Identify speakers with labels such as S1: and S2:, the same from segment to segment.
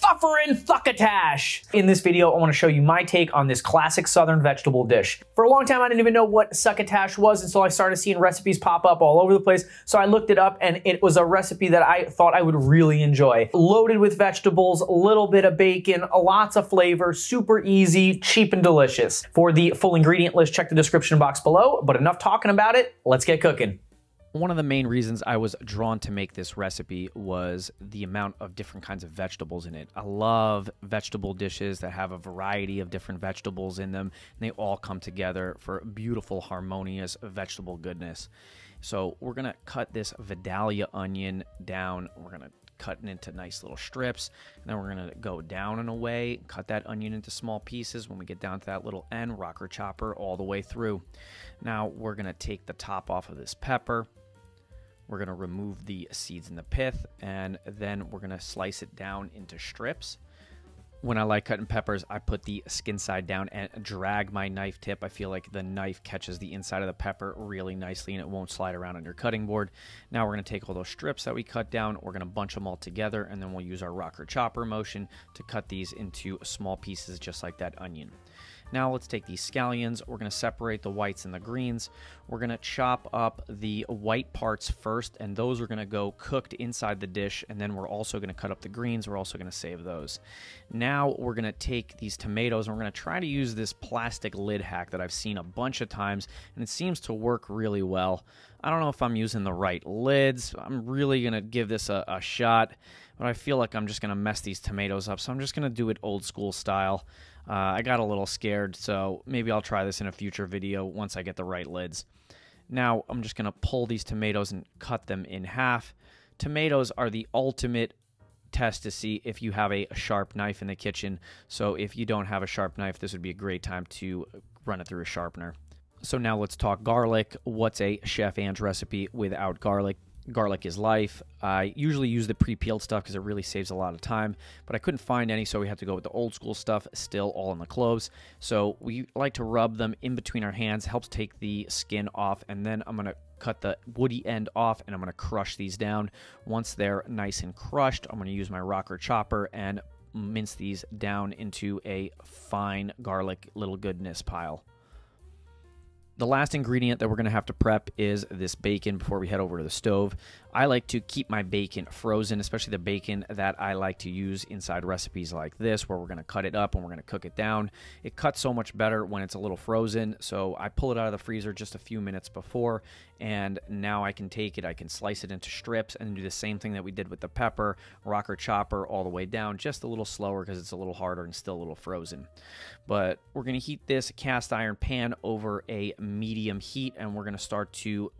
S1: suffering succotash. In this video, I want to show you my take on this classic southern vegetable dish. For a long time, I didn't even know what succotash was until I started seeing recipes pop up all over the place. So I looked it up and it was a recipe that I thought I would really enjoy. Loaded with vegetables, a little bit of bacon, lots of flavor, super easy, cheap and delicious. For the full ingredient list, check the description box below, but enough talking about it, let's get cooking.
S2: One of the main reasons I was drawn to make this recipe was the amount of different kinds of vegetables in it. I love vegetable dishes that have a variety of different vegetables in them, and they all come together for beautiful, harmonious vegetable goodness. So we're going to cut this Vidalia onion down. We're going to cut it into nice little strips, and then we're going to go down and away, cut that onion into small pieces. When we get down to that little end, rocker chopper all the way through. Now we're going to take the top off of this pepper. We're going to remove the seeds and the pith, and then we're going to slice it down into strips. When I like cutting peppers, I put the skin side down and drag my knife tip. I feel like the knife catches the inside of the pepper really nicely and it won't slide around on your cutting board. Now we're going to take all those strips that we cut down, we're going to bunch them all together, and then we'll use our rocker chopper motion to cut these into small pieces just like that onion. Now let's take these scallions. We're going to separate the whites and the greens. We're going to chop up the white parts first, and those are going to go cooked inside the dish, and then we're also going to cut up the greens. We're also going to save those. Now we're going to take these tomatoes, and we're going to try to use this plastic lid hack that I've seen a bunch of times, and it seems to work really well. I don't know if I'm using the right lids. I'm really going to give this a shot, but I feel like I'm just going to mess these tomatoes up, so I'm just going to do it old school style. I got a little scared, so maybe I'll try this in a future video once I get the right lids. Now I'm just going to pull these tomatoes and cut them in half. Tomatoes are the ultimate test to see if you have a sharp knife in the kitchen, so if you don't have a sharp knife, this would be a great time to run it through a sharpener. So now let's talk garlic. What's a Chef Ange recipe without garlic? Garlic is life. I usually use the pre-peeled stuff because it really saves a lot of time, but I couldn't find any, so we had to go with the old school stuff, still all in the cloves. So we like to rub them in between our hands, helps take the skin off, and then I'm going to cut the woody end off, and I'm going to crush these down. Once they're nice and crushed, I'm going to use my rocker chopper and mince these down into a fine garlic little goodness pile. The last ingredient that we're going to have to prep is this bacon before we head over to the stove. I like to keep my bacon frozen, especially the bacon that I like to use inside recipes like this, where we're going to cut it up and we're going to cook it down. It cuts so much better when it's a little frozen, so I pull it out of the freezer just a few minutes before, and now I can take it, I can slice it into strips and do the same thing that we did with the pepper, rocker chopper all the way down, just a little slower because it's a little harder and still a little frozen. But we're going to heat this cast iron pan over a medium heat, and we're going to start to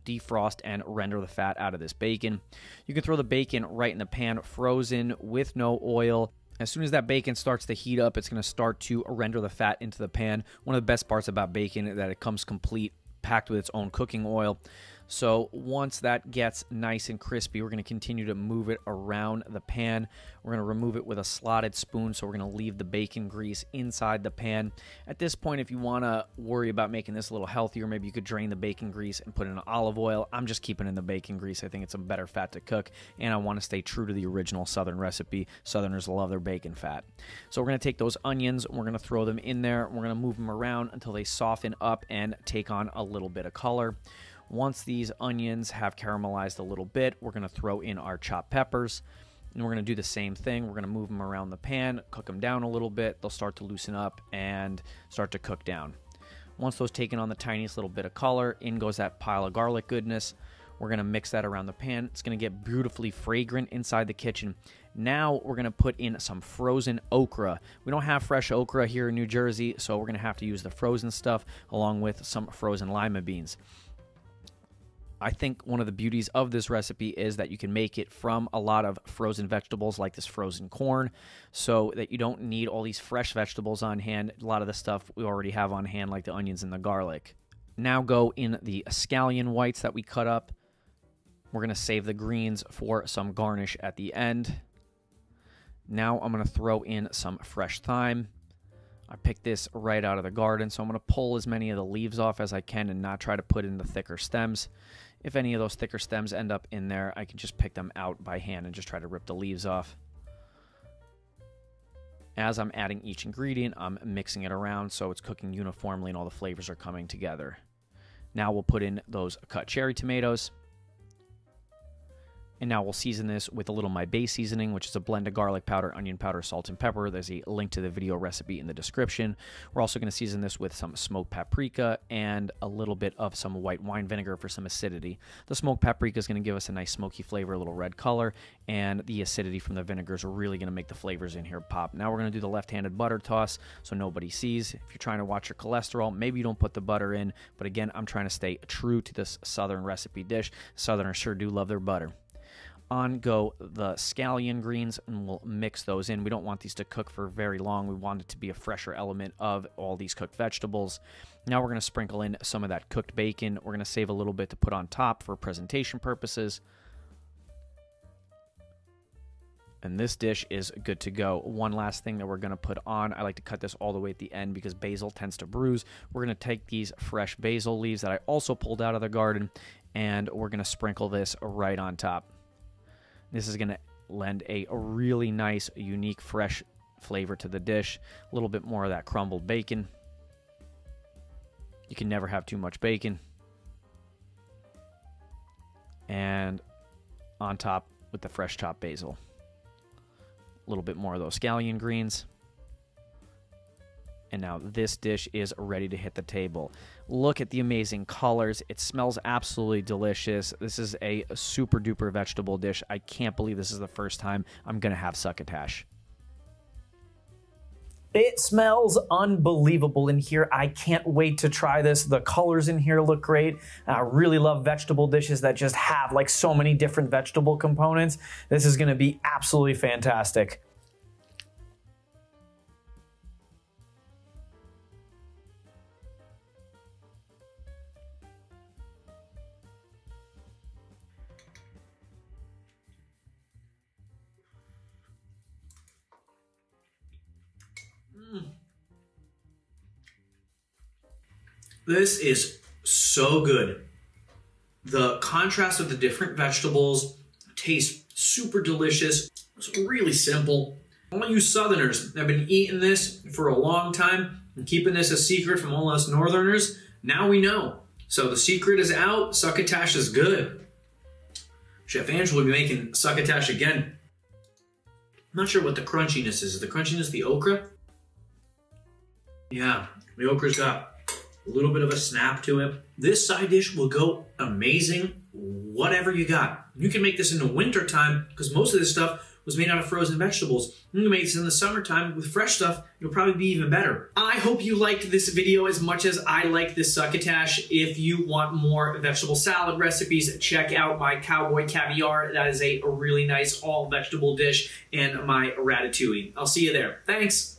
S2: defrost and render the fat out of this bacon. You can throw the bacon right in the pan, frozen with no oil. As soon as that bacon starts to heat up, it's going to start to render the fat into the pan. One of the best parts about bacon is that it comes complete, packed with its own cooking oil. So once that gets nice and crispy, we're going to continue to move it around the pan. We're going to remove it with a slotted spoon, so we're going to leave the bacon grease inside the pan. At this point, if you want to worry about making this a little healthier, maybe you could drain the bacon grease and put in olive oil. I'm just keeping in the bacon grease. I think it's a better fat to cook, and I want to stay true to the original Southern recipe. Southerners love their bacon fat. So we're going to take those onions, we're going to throw them in there, we're going to move them around until they soften up and take on a little bit of color. Once these onions have caramelized a little bit, we're going to throw in our chopped peppers, and we're going to do the same thing. We're going to move them around the pan, cook them down a little bit. They'll start to loosen up and start to cook down. Once those taken on the tiniest little bit of color, in goes that pile of garlic goodness. We're going to mix that around the pan. It's going to get beautifully fragrant inside the kitchen. Now we're going to put in some frozen okra. We don't have fresh okra here in New Jersey, so we're going to have to use the frozen stuff along with some frozen lima beans. I think one of the beauties of this recipe is that you can make it from a lot of frozen vegetables like this frozen corn, so that you don't need all these fresh vegetables on hand. A lot of the stuff we already have on hand, like the onions and the garlic. Now go in the scallion whites that we cut up. We're going to save the greens for some garnish at the end. Now I'm going to throw in some fresh thyme. I picked this right out of the garden, so I'm going to pull as many of the leaves off as I can and not try to put in the thicker stems. If any of those thicker stems end up in there, I can just pick them out by hand and just try to rip the leaves off. As I'm adding each ingredient, I'm mixing it around so it's cooking uniformly and all the flavors are coming together. Now we'll put in those cut cherry tomatoes. And now we'll season this with a little my base seasoning, which is a blend of garlic powder, onion powder, salt, and pepper. There's a link to the video recipe in the description. We're also going to season this with some smoked paprika and a little bit of some white wine vinegar for some acidity. The smoked paprika is going to give us a nice smoky flavor, a little red color, and the acidity from the vinegar is really going to make the flavors in here pop. Now we're going to do the left-handed butter toss so nobody sees. If you're trying to watch your cholesterol, maybe you don't put the butter in, but again, I'm trying to stay true to this Southern recipe dish. Southerners sure do love their butter. On go the scallion greens, and we'll mix those in. We don't want these to cook for very long. We want it to be a fresher element of all these cooked vegetables. Now we're going to sprinkle in some of that cooked bacon. We're going to save a little bit to put on top for presentation purposes. And this dish is good to go. One last thing that we're going to put on, I like to cut this all the way at the end because basil tends to bruise. We're going to take these fresh basil leaves that I also pulled out of the garden, and we're going to sprinkle this right on top. This is going to lend a really nice, unique, fresh flavor to the dish. A little bit more of that crumbled bacon. You can never have too much bacon. And on top with the fresh chopped basil. A little bit more of those scallion greens. And now this dish is ready to hit the table. Look at the amazing colors. It smells absolutely delicious. This is a super duper vegetable dish. I can't believe this is the first time I'm going to have succotash.
S1: It smells unbelievable in here. I can't wait to try this. The colors in here look great. I really love vegetable dishes that just have like so many different vegetable components. This is going to be absolutely fantastic. This is so good. The contrast of the different vegetables tastes super delicious. It's really simple. All you Southerners have been eating this for a long time and keeping this a secret from all us Northerners. Now we know. So the secret is out. Succotash is good. Chef Ange will be making succotash again. I'm not sure what the crunchiness is. Is the crunchiness the okra? Yeah, the okra's got a little bit of a snap to it. This side dish will go amazing, whatever you got. You can make this in the winter time because most of this stuff was made out of frozen vegetables. You can make this in the summertime with fresh stuff. It'll probably be even better. I hope you liked this video as much as I like this succotash. If you want more vegetable salad recipes, check out my cowboy caviar. That is a really nice all vegetable dish, and my ratatouille. I'll see you there. Thanks.